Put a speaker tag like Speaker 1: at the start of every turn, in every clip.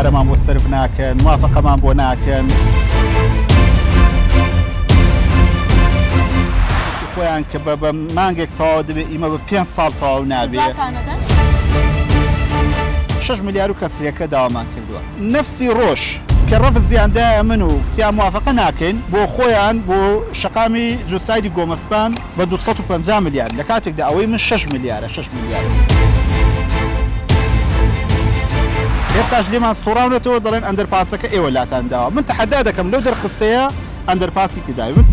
Speaker 1: پارەمان بۆ سرف ناکەن موافقەمان بۆ ناکەن خۆیان کە بە مانگێک تەواو دەبێت ئیمە بە 5 ساڵ تەواو نابێت 6 ملیار و کەسریەکە داوامان کردووە نفسی ڕۆژ کە ڕەف زیاندایە من و تیا موافقە ناکەین بۆ خۆیان بۆ شقامی جوسایدی گۆمەسپان بە 250 ملیار لە کاتێکدا ئەوەی من 6 ملیارە 6 ملیار ئێستاش لێمان سوڕاونێتەوە دەڵێن ئەندەرپاسەکە ئێوە لاتان داوە من تەحەدا دەکەم لەو دەرخستەیە ئەندەرپاسی تێداوی من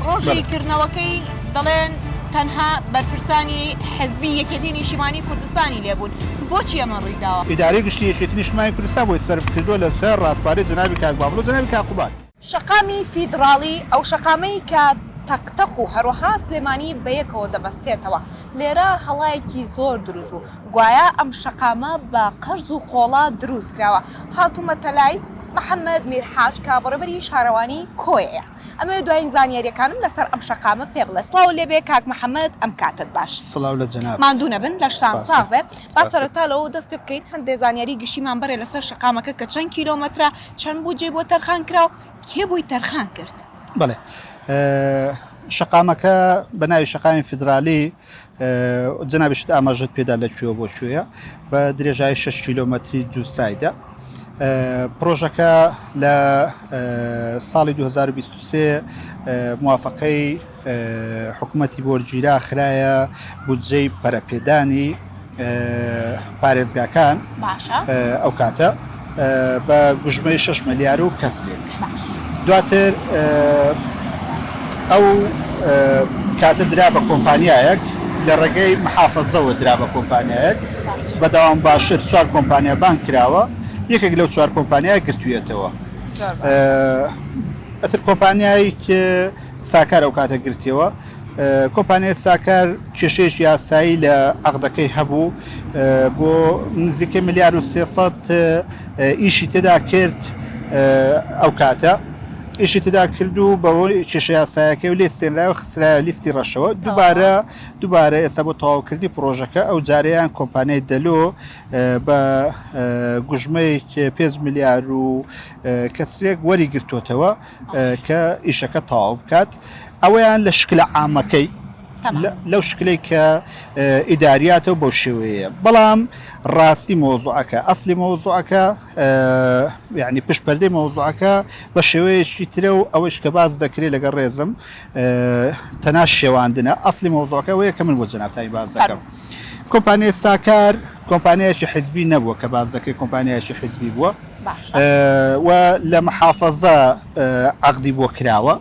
Speaker 2: ڕۆژی کردنەوەکەی دەڵێن تەنها بەرپرسانی حەزبی یەکێتی نیشتیمانی کوردستانی لێبوون بۆچی ئەمە ڕوویداوە؟
Speaker 1: ئیدارەی گشتی یەکێتی نیشتیمانی کوردستان بۆی سەرف کردووە لەسەر ڕاستپارەی جەنابی کاک بابڵ و جەنابی کاک قوبات
Speaker 2: شەقامی فیدراڵی ئەو شەقامەی کە تەقتەق و هەروەها سلێمانی بەیەکەوە دەبەستێتەوە لێرە هەڵایەکی زۆر دروست بوو گوایە ئەم شەقامە بە قەرز و قۆڵا دروست کراوە هاتوومەتە لای محەممەد میرحاج کە بەڕێبەری شارەوانی کۆیەیە ئەمە دوایین زانیاریەکانم لەسەر ئەم شەقامە پێ بڵێ سڵاو لێبێ کاک محەممەد ئەم کاتت باش
Speaker 1: سڵاو لە جەناب
Speaker 2: ماندوو نەبن لە شتان ساغ بێ با سەرەتا لەوە دەست پێ بکەین هەندێک زانیاری گشتیمان بەرێ لەسەر شەقامەکە کە چەند کیلۆمەترە چەند بوجێ بۆ تەرخان کراو کێ بووی تەرخان کرد
Speaker 1: بەڵێ شەقامەکە بە ناوی شەقامی فیدرالی جەنابیشت ئاماژت پێدا لەکوێوە بۆ کوێیە بە درێژایی 6 کیلۆمەتری جوسایدە پرۆژەکە لە ساڵی 2023 موافقەی حکوومەتی بۆرگیرا خرایە بودجەی پەرەپێدانی پارێزگاکان ئەو کاتە بە گوژمەی 6 ملیار و کەسێک دواتر ئەو کاتە درا بە کۆمپانیایەک لە ڕێگەی محافەزەوە درا بە کۆمپانیایەک بەداوام باشتر 4 کۆمپانیا بان کراوە یەکێک لەو 4 کۆمپانیای گرتوویەتەوە ئەتر کۆمپانیایی کە ساکار ئەو کاتە گرتیەوە کۆمپانیای ساکار کێشەیەکی یاسایی لە عەقدەکەی هەبوو بۆ نزیکەی 1 ملیار و 300 ئیشی تێدا کرد ئەو کاتە ئیشی تێدا کردو بەوەی کێشە یاسایەکەی و لێستێنرا و خسرایە لیستی ڕەشەوە دووبارە ئێستا بۆ تەواوکردنی پرۆژەکە ئەو جارەیان کۆمپانیای دەلۆ بە گوژمەی 5 ملیار و کەسرێک وەری گرتوتەوە کە ئیشەکە تەواو بکات ئەوەیان لە شکلە عامەکەی لەو شکلەی کە ئیداریاتەوە بەو شێوەیە بەڵام ڕاستی مۆزوعەکە ئەسلی مۆزوعەکە یعنی پشتپەردەی مۆزوعەکە بە شێوەیەکی ترە و ئەوەش کە باز دەکرێت لەگەڵ ڕێزم تەناش شێواندنە ئەسلی مۆزوعەکە ئەوەیە کە من بۆ جەنابتانی باز دەکەم کۆمپانیای ساکار کۆمپانیایەکی حیزبی نەبووە کە باز دەکرێت کۆمپانیایەکی حیزبی بووە و لە محافەزە عەقدی بۆ کراوە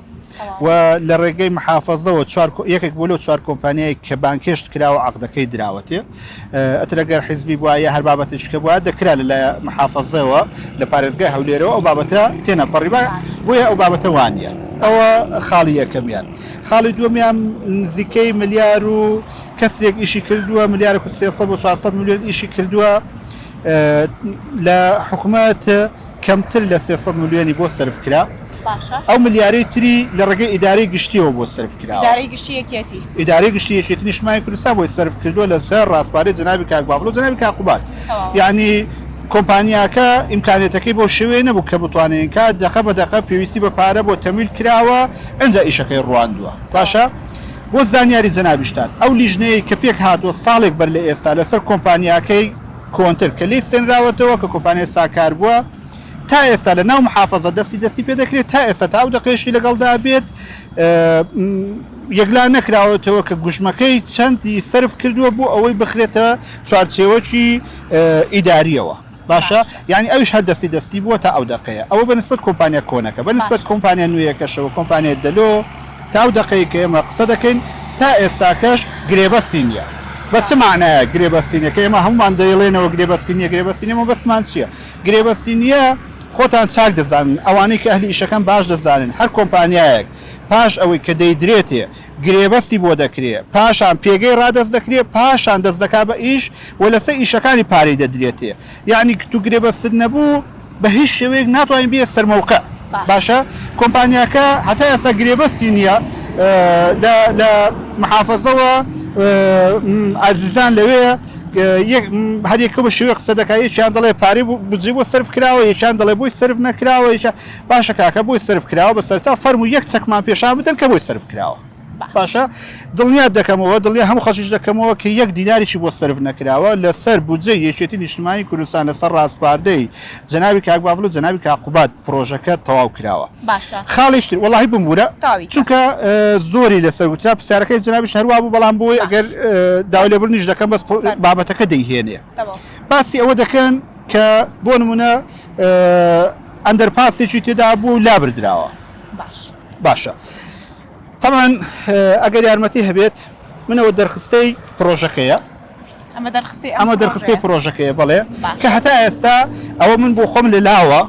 Speaker 1: و لە ڕێگەی محافەزەوە یەکێک بۆ لەو 4 کۆمپانیای کە بانکێشت کراوە عەقدەکەی دراوەتێ ئەترەگەر حیزبی بووە یا هەر بابەتێککە بووە دەکرا لە محافەزەوە لە پارێزگای هەولێرەوە ئەو بابەتە تێنەپەڕی بۆیە ئەو بابەتە وانە ئەوە خاڵی یەکەمیان خاڵی دووەمیان نزیکەی ملیار و کەسێک ئیشی کردووە ملیار و 300 بۆ 400 میلیۆن ئیشی کردووە لە حکوومەت کەمتر لە 300 میلیۆنی بۆ سەرف کرا ئەو ملیارەی تری لە ڕێگەی ئیدارەی گشتیەوە بۆ سەرف کراوە ئیدارەی گشتی یەکێتی نیشتیمانی کوردستان بۆی سەرف کردووە لەسەر ڕاستپارەی جەنابی کاک بابڵ و جەنابی کاک قوبات یعنی کۆمپانیاکە ئیمکانێتەکەی بۆ شێوەیە نەبوو کە بتوانێن کات دەقە بە دەقە پێویستی بە پارە بۆ تەمیل کراوە ئەنجا ئیشەکەی ڕواندووە باشە بۆ زانیاری جەنابیشتان ئەو لیژنەیە کە پێک هاتووە ساڵێک بەر لە ئێستا لەسەر کۆمپانیاکەی کۆنتر کە لیستێنراوەتەوە کە کۆمپانیای ساکار بووە تا ئێستا لە ناو محافەزە دەستی پێ دەکرێت تا ئێستا تا ئەو دقەیەشی لەگەڵدا بێت یەکلا نەکراوەتەوە کە گوژمەکەی چەندی سەرف کردووە بۆ ئەوەی بخرێتە چوارچێوەکی ئیداریەوە باشە یعنی ئەوش هەر دەستی بووە تا ئەو دقەیە ئەوە بەنسبەت کۆمپانیا کۆنەکە بەنسبەت کۆمپانیا نوێیەکەشەوە کۆمپانیا دەلۆ تا ئەو دقەیە کە ئێمە قسە دەکەین تا ئێستاکەش گرێبەستی نییە بە چ معنایە گرێبەستینەکە ئێمە هەمومان دەیڵێنەوە گرێبەستینە بەسمان چییە گرێبەستینیە خۆتان چاک دەزانن ئەوانەی کە ئەهلی ئیشەکان باش دەزانن هەر کۆمپانیایەک پاش ئەوەی کە دەیدرێتێ گرێبەستی بۆ دەکرێت پاشان پێگەی ڕادەست دەکرێت پاشان دەست دەکا بە ئیش و لەسەر ئیشەکانی پارەی دەدرێتێ یعنی تو گرێبەستت نەبوو بە هیچ شێوەیەک ناتوانین بێ سەرمەوقع باشە کۆمپانیاکە هەتا ئێستا گرێبەستی نییە لە محافەزەوە ئازیزان لەوەیە هەریەکە بە شێوەیە قسە دەکات یەکیان دەڵێ پارەی بجێ بۆ سرف کراوە یەکیان دەڵێ بۆی سرف نەکراوە باشە کاکە بۆی سرف کراوە بە سەرچاو فەرموو یەک چەکمان پێشان بدەن کە بۆی سرف کراوە باشە دڵنیات دەکەمەوە دڵنیا هەموو خەڵکیش دەکەمەوە کە یەک دیناریشی بۆ سرف نەکراوە لەسەر بودجەی یەکێتی نیشتیمانی کوردستان لەسەر ڕاستپاردەی جەنابی کاک باڤڵ و جەنابی کاک قوبات پرۆژەکە تەواو کراوە خاڵیشتر وەڵاهی بمورە چونکە زۆری لەسەر وترا پرسیارەکەی جەنابیش هەروە بوو بەڵام بۆی ئەگەر داوای لێبوردنیش دەکەم بەس بابەتەکە دەیهێنێ باسی ئەوە دەکەن کە بۆ نمونە ئەندەرپاسێکی تێدا بوو لابردراوە باشە طبعا ئەگەر یارمەتی هەبێت منەوە دەرخستەی پرۆژەکەیە ئەمە دەرخستەی پرۆژەکەیە بڵێ کە هەتا ئێستا ئەوە من بۆ خۆم لە لاوە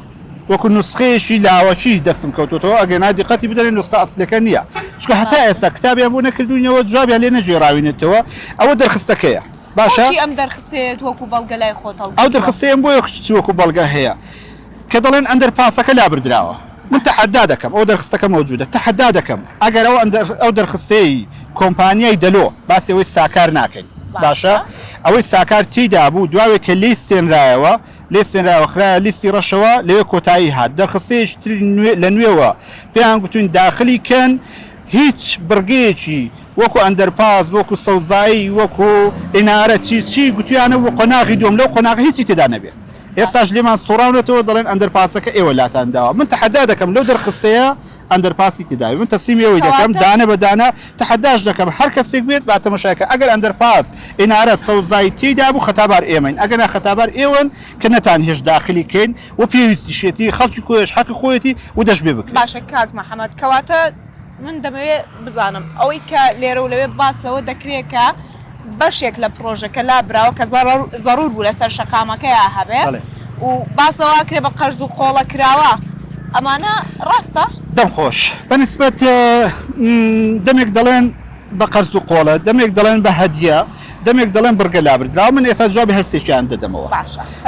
Speaker 1: وەکو نسخەیەشی لاوەکی دەستم کەوتوتەوە ئەگەر نادیقەتی بدەن نسخە ئەسلەکە نییە چونکە هەتا ئێستا کتابیان بۆ نەکردوینەوە جوابیان لێ نەجێڕاوینێتەوە ئەوە دەرخستەکەیە باشە
Speaker 2: ئەم دەرخستێت وەکو بەڵگە لای خۆتەڵ
Speaker 1: ئەو دەرخستەیەم بۆ یەکچی وەکو بەڵگە هەیە کە دەڵێن ئەندەرپاسەکە لابردراوە من تحدا دەکەم ئەو دەرخستەکە موجودە تحدا دەکەم ئەگەر ئەو دەرخستەی کۆمپانیای دەلۆ باسی ئەوەی ساکار ناکەین باشە ئەوەی ساکار تێدا بوو دواوێت کە لیستێنرایەوە لیستێنراوە خراە لیستی ڕەشەوە لەوێ کۆتایی هات دەرخستەیەکی لە نوێوە پێیان گوتوین داخلی کەن هیچ بڕگەیەکی وەکو ئەندەرپاس وەکو سەوزایی وەکو ئینارە چی گوتویانە و قۆناغی دوم لەو قۆناغ هیچی تێدا نەبێت ئێستاش لێمان سوڕاونێتەوە دەڵێن ئەندەرپاسەکە ئێوە لاتانداوە من تحدا دەکەم لەو دەرخستەیە ئەندەرپاسی تێداوی من تەسلیمەوەی دەکەم دانە بە دانە تحداش دەکەم هەر کەسێک بێت با تەماشاکە ئەگەر ئەندەرپاس ئینارە سەوزایی تێدا بوو خەتابار ئێمەین ئەگەر خەتابار ئێوەن کە نەتان هێش داخلی کەین و پێویستی شێتی خەڵکی کۆش حەقی خۆیەتی و دەش بێ بکرێت
Speaker 2: باشە کاک محەممەد کەواتە من دەمەوێت بزانم ئەوەی کە لێرە و لەوێ باس لەوە دەکرێت کە بەشێک لە پرۆژەکە لابراوە کە زەڕور بوو لەسەر شەقامەکەیە هەبێت و باسەوە کرێ بە قەرز و قۆڵە کراوە ئەمانە ڕاستە؟
Speaker 1: دەم خۆش بەنسبەت دەمێک دەڵێن بە قەرز و قۆڵە دەمێک دەڵێن بە هەدیە دەمێک دەڵێن بڕگە لابردراوە من ئێستا جوابی هەرسێکیان دەدەمەوە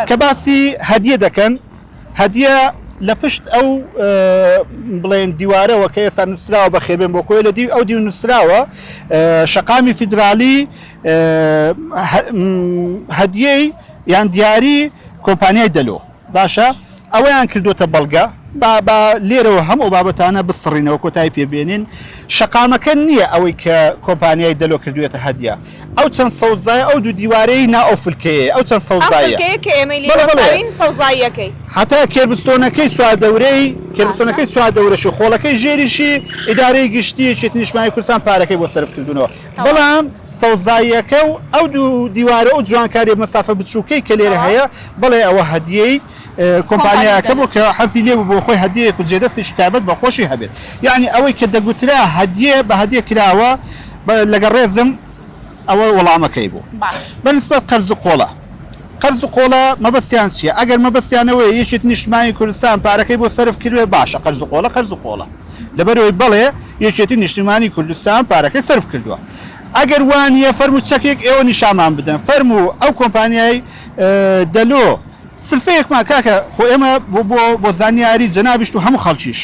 Speaker 1: کە باسی هەدیە دەکەن هەدیە لە پشت ئەو بڵێن دیوارەوە کە ئێستا نووسراوە بە خێبێن بۆ کۆی لە دی ئەو دی نووسراوە شەقامی فیدرالی هەدیەی یان دیاری کۆمپانیای دەلۆ باشە ئەوەیان کردوتە بەڵگە با لێرەوە هەموو بابەتانە بسڕینەوە کۆتایی پێبێنین شەقامەکە نییە ئەوەی کە کۆمپانیای دەلۆ کردوێتە هەدیە ئەو چەند سەوزای ئەو دوو دیوارەی نائۆفلکەیە ئەو چەند سەوزایە
Speaker 2: سەوزاییەکەی
Speaker 1: هەتا کێربستۆنەکەی چواردەورەی کێربستۆنەکەی چواردەورەشی خۆڵەکەی ژێریشی ئیدارەی گشتی یەکێتی نیشتیمانی کوردستان پارەکەی بۆ سەرفکردنەوە بەڵام سەوزاییەکە و ئەو دوو دیوارە و جوانکاری مەسافە بچووکەی کە لێرە هەیە بڵێ ئەوە هەدیەی کۆمپانیاکە بۆ کە حەزی لێ بۆ خۆی هەدیەیەک و جێدەستی تایبەت بە خۆشی هەبێت یعنی ئەوەی کە دەگوترا هەدیە بە هەدیە کراوە لەگەڵ ڕێزم ئەوە وەڵامەکەی بوو بەنسبەت قەرز و قۆڵە قەرز و قۆڵە مەبەستیان چییە ئەگەر مەبەستیانەوەی یەکێت نیشتیمانی کوردستان پارەکەی بۆ سەرف کردوێ باشە قەرز و قۆڵە لەبەرەوەی بەڵێ یەکێتی نیشتیمانی کوردستان پارەکەی سەرف کردووە ئەگەر وانە فەرمو چەکێک ئێوە نیشامان بدەن فەرمو ئەو کۆمپانیای دەلۆ سلفەیەکمان کاکە خۆ ئێمە بۆ زانیاری جەنابیشت و هەموو خەڵکیش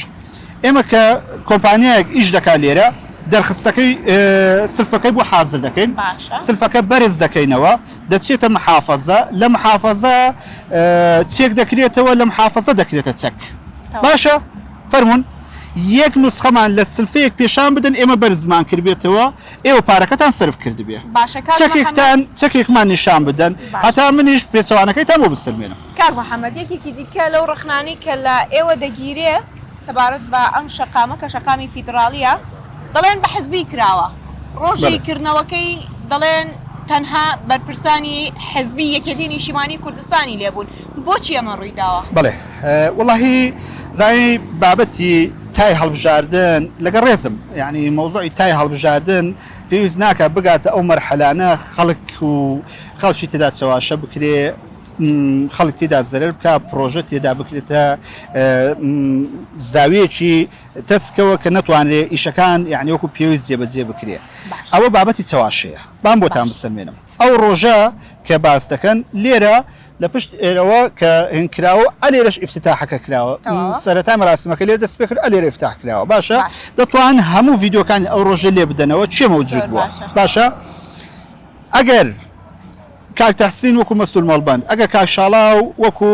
Speaker 1: ئێمە کە کۆمپانیایەک ئیش دەکات لێرە دەرخستەکەی سلفەکەی بۆ حازر دەکەین سلفەکە بەرز دەکەینەوە دەچێتە محافەزە لە محافەزە چێک دەکرێتەوە لە محافەزە دەکرێتە چەک باشە فەرمونون یەک نوسخەمان لە سلفەیەک پێشان بدەن ئێمە بەرزمان کردبێتەوە ئێوە پارەکەتان سرف کردبێ چەکێکمان نیشان بدەن هەتا منیش پێچەوانەکەیتان بۆ بسلمێنم
Speaker 2: کاک محەممەد یەکێکی دیکە لەو ڕخنانی کە لە ئێوە دەگیرێ سەبارەت بە ئەم شەقامە کە شەقامی فیدرالیە دەڵێن بە حزبی کراوە ڕۆژی کردنەوەکەی دەڵێن تەنها بەرپرسانی حزبی یەکێتی نیشتیمانی کوردستانی لێبوون بۆچی ئەمە ڕوویداوە؟
Speaker 1: بڵێ وەڵاهی زانی بابەتی تای هەڵبژاردن لەگەڵ ڕێزم یعنی مۆزوعی تای هەڵبژاردن پێویست ناکە بگاتە ئەو مەرحەلانە خەڵک و خەڵکی تێدا چەواشە بکرێ خەڵک تێدا زەرەر بکە پرۆژە تێدا بکرێتە زاویەکی تەسکەوە کە نەتوانرێ ئیشەکان یعنی وەکو پێویست جێبەجێ بکرێ ئەوە بابەتی چەواشەیە بام بۆتان بسەلمێنم ئەو ڕۆژە کە باس دەکەن لێرە لە پشت ئێرەوە کە هێنکراوە ئەلێرەش ئیفتتاحەکە کراوە سەرەتا مەراسمەکە لێرە دەست پێ کرد ئەلێرە ئیفتتاح کراوە باشە دەتوان هەموو ڤیدیۆکانی ئەو ڕۆژە لێ بدەنەوە چێ مەوجود بووە باشە ئەگەر کاک تحسین وەکو مەسوول مەڵبەند ئەگە کاک شاڵاو وەکو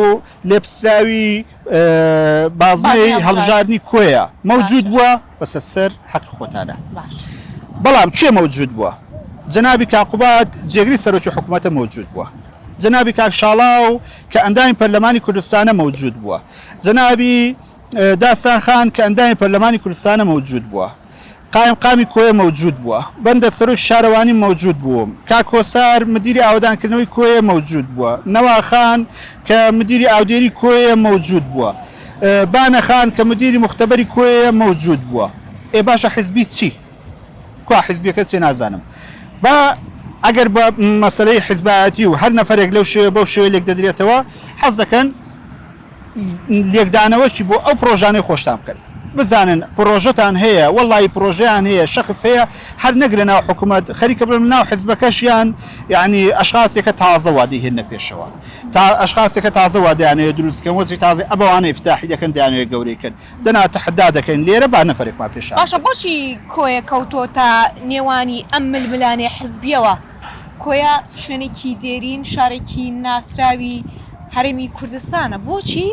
Speaker 1: لێپسراوی بازنەی هەڵبژاردننی کۆیە مەوجود بووە بەسە سەر حەقی خۆتانە بەڵام کێ مەوجود بووە جەنابی کاقوبات جێگری سەرۆکی حکوومەتە مەوجود بووە جەنابی کاک شاڵاو کە ئەندامی پەرلەمانی کوردستانە مەوجود بووە جەنابی داستان خان کە ئەندامی پەرلەمانی کوردستانە مەوجود بووە قامی کۆیە مەوجود بووە بەندە سەرۆکی شارەوانی مەوجود بووم کاک هۆسار مدیری ئاودانکردنەوەی کۆیە مەوجود بووە نەواخان کە مدیری ئاودێری کۆیە مەوجود بووە بانەخان کە مدیری مختبەری کۆیە مەوجود بووە ئێ باشە حیزبی چی کوا حیزبیەکە چێ نازانم با ئەگەر بە مەسەلەی حیزبایەتی و هەر نەفرێک لەو شێوە بەو شێوە لێک دەدرێتەوە حەز دەکەن لێکدانەوەکی بۆ ئەو پرۆژانەی خۆشتان بکەن بزانن پرۆژەتان هەیە وەڵی پرۆژیان هەیە شخص هەیە هەر نەک لە ناو حکوومەت خەریکە بن ناو حیزبەکەشیان یعنی ئەشخاصێکە تازە وادی هێنە پێشەوە تا ئەشخاصێکە تازە وادیانەیە دروستکەن وەزی تازە ئەبەوانە ئفتاحی دەکەن دایانەوە گەورەیکەن دەنا تەحدا دەکەن لێرە با نەفرێکمان پێش
Speaker 2: باشە بۆچی کۆیە کەوتۆتە نێوانی ئەم ململانێ حزبیەوە کۆیە شوێنێکی دێرین شارێکی ناسراوی هەرێمی کوردستانە بۆچی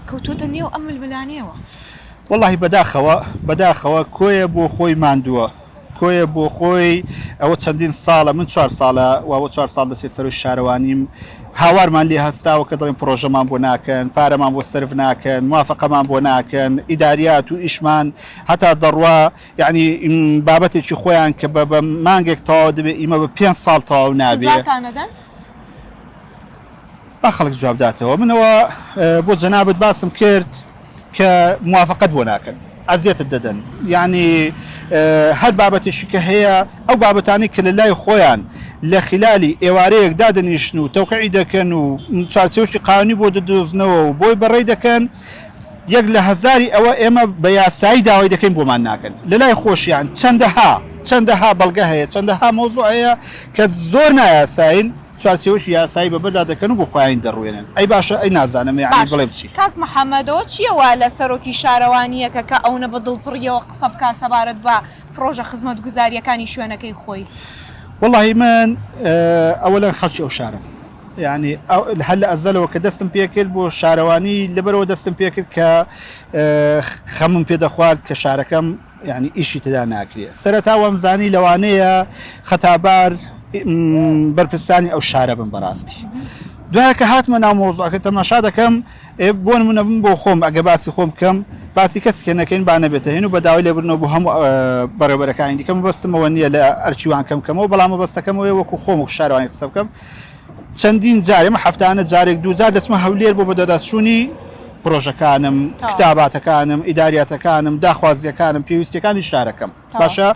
Speaker 2: کەوتۆتە نێو ئەم ململانەوە
Speaker 1: والله بەداخەوە کۆیە بۆ خۆی ماندووە کۆیە بۆ خۆی ئەوە چەندین ساڵە من 4 ساڵە و 4 ساڵ دەسێ سەر شارەوانیم هاوارمان لێ هەستاوە کە دەڵێن پرۆژەمان بۆ ناکەن پارەمان بۆ سرف ناکەن موافقەمان بۆ ناکەن ئیداریات و ئیشمان هەتا دەڕوا یعنی بابەتێکی خۆیان کە بە مانگێک تەواو دەبێت ئیمە بە 5 ساڵ تەواو نابێت با خەڵک جوابداتەوە منەوە بۆ جەنابەت باسم کرد کە موافقت بۆ ناکەن ئەزیێتت دەدەن یعنی هەر بابەتێکی کە هەیە ئەو بابەتانی کە لە لای خۆیان لە خلالی ئێوارەیەک دادەنیشتن و تەوقعی دەکەن و چارچێوەکی قانونی بۆ دەدۆزنەوە و بۆی بەڕێی دەکەن یەک لە هەزاری ئەوە ئێمە بە یاسایی داوای دەکەین بۆمان ناکەن لە لای خۆشیان چەندەها بەڵگە هەیە چەندەها مۆزوع هەیە کە زۆر نایاساین چارچێوەشی یاسایی بەبەردا دەکەن و بۆ خۆیان دەڕوێنن ئەی باشە ئەی نازانم یعنی بڵێ بچی
Speaker 2: کاک محەممەدەوە چییەوە لە سەرۆکی شارەوانیەکە کە ئەوە بە دڵپڕیەوە قسە بکە سەبارەت بە پرۆژە خزمەت گوزاریەکانی شوێنەکەی خۆی
Speaker 1: والله من ئەوەلەن خەڵکی ئەو شارم یعنی هەل لە ئەزەلەوە کە دەستم پێکرد بۆ شارەوانی لەبەرەوە دەستم پێکرد کە خەمم پێ دەخوارد کە شارەکەم یعنی ئیشی تدا ناکرێت سەرەتا وەمزانی لەوانەیە خەتابار بەرپرسانی ئەو شارە بم بەڕاستی دوایە کە هاتمە ناو مۆزوعەکە تەماشا دەکەم بۆ نمونە بم بۆ خۆم ئەگە باسی خۆم بکەم باسی کەسکە نەکەین با نەبێتە هێن و بە داوای لێبرنەوە بۆ هەموو بەڕێبەرەکانی دیکەم بەستمەوە نییە لە ئەرچیوان کەمکەمەوە بەڵام بەستەکەمەوە وەکو خۆم و شارەوانی قسە بکەم چەندین جارێمە هەفتانە جارێک دووجار دەچمە هەولێر بۆ بەدەداچوونی پرۆژەکانم کتاباتەکانم ئیداریاتەکانم داخوازیەکانم پێویستەکانی شارەکەم باشە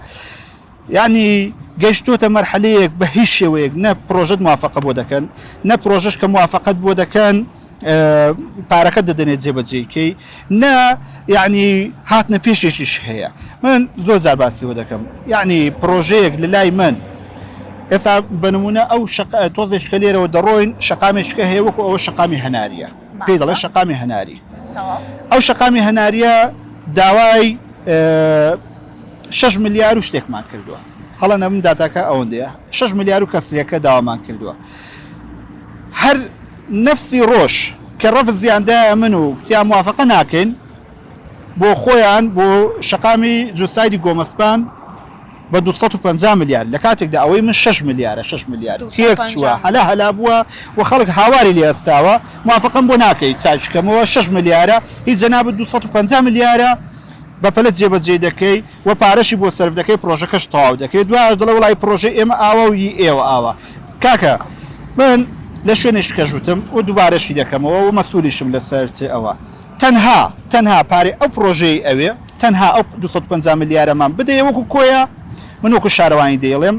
Speaker 1: یعنی گەیشتۆتە مەرحەلەیەک بە هیچ شێوەیەک نە پرۆژەت موافقە بۆ دەکەن نە پرۆژەش کە موافقەت بۆ دەکەن پارەکە دەدەنێت جێبەجێکەی نە یعنی هاتنە پێشێکیش هەیە من زۆر جار باسیەوە دەکەم یعنی پرۆژەیەک لە لای من ئێستا بنمونە ئەو تۆزێککە لێرەوە دەڕۆین شەقامێککە هەیە وەکو ئەوە شەقامی هەناریە پێی دەڵێ شەقامی هەناری ئەو شەقامی هەناریە داوای 6 ملیار و شتێکمان کردووە هەڵە نەبم داتاکە ئەوەندەیە 6 ملیار و کەسریەکە داوامان کردووە هەر نفسی ڕۆژ کە ڕەف زیاندایە من و کتیا موافقە ناکەین بۆ خۆیان بۆ شەقامی جوسایدی گۆمەسپان بە 250 ملیار لە کاتێکدا ئەوەی من 6 ملیارە 6 ملیار تێک چووە هەلا بووە و خەڵک هاواری لێ ئەستاوە موافقەم بۆ ناکەی چاچکەمەوە 6 ملیارە هیچ جەنابەت 250 ملیارە بەپەلە جێبەجێ دەکەی و پارەشی بۆ سەرف دەکەی پرۆژەکەش تەواو دەکەیت دوای دڵە وڵای پرۆژەی ئێمە ئاوە و ئێوە ئاوە کاکە من لە شوێنێک کەژوتم و دووبارەشی دەکەمەوە و مەسئولیشم لەسەر ئەوە تەنها پارێ ئەو پرۆژەی ئەوێ تەنها ئەو 250 ملیارەمان بدەیە وەکو کۆیە من وەکو شارەوانی دەیڵێم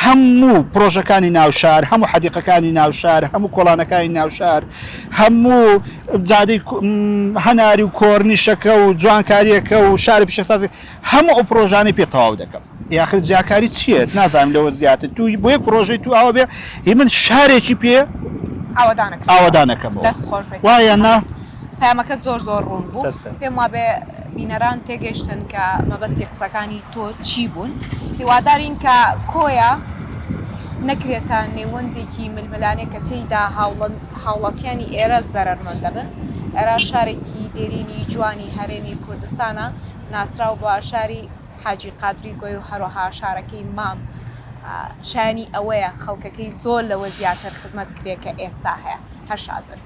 Speaker 1: هەموو پرۆژەکانی ناوشار هەموو حەدیقەکانی ناوشار هەموو کۆڵانەکانی ناوشار هەموو جادەی هەناری و کۆرنیشەکە و جوانکاریەکە و شاری پیشەسازی هەموو ئەو پرۆژانەی پێ تەواو دەکەم یاخر جیاکاری چییە نازانم لەوە زیاتر تو بۆ یەک پرۆژەی تو ئاوە بێ هی من شارێکی پێ ئاوادانەکەمەوە وایە نا
Speaker 2: پامەکە زۆر ڕوون بوو پێم وابێ بینەران تێگەشتن کە مەبەستی قسەکانی تۆ چی بوون هیوادارین کە کۆیە نەکرێتە نێوەندێکی ململانێک کە تێیدا هاوڵاتیانی ئێرە زەرمەندە بن. ئێرە شارێکی دێرینی جوانی هەرێمی کوردستانە ناسراو بە شاری حاجی قادری گۆی و هەروەها شارەکەی مام. شانی ئەوەیە خەڵکەکەی زۆر لەوە زیاتر خزمەت کرێکە ئێستا هەیە. هەر شاد بن.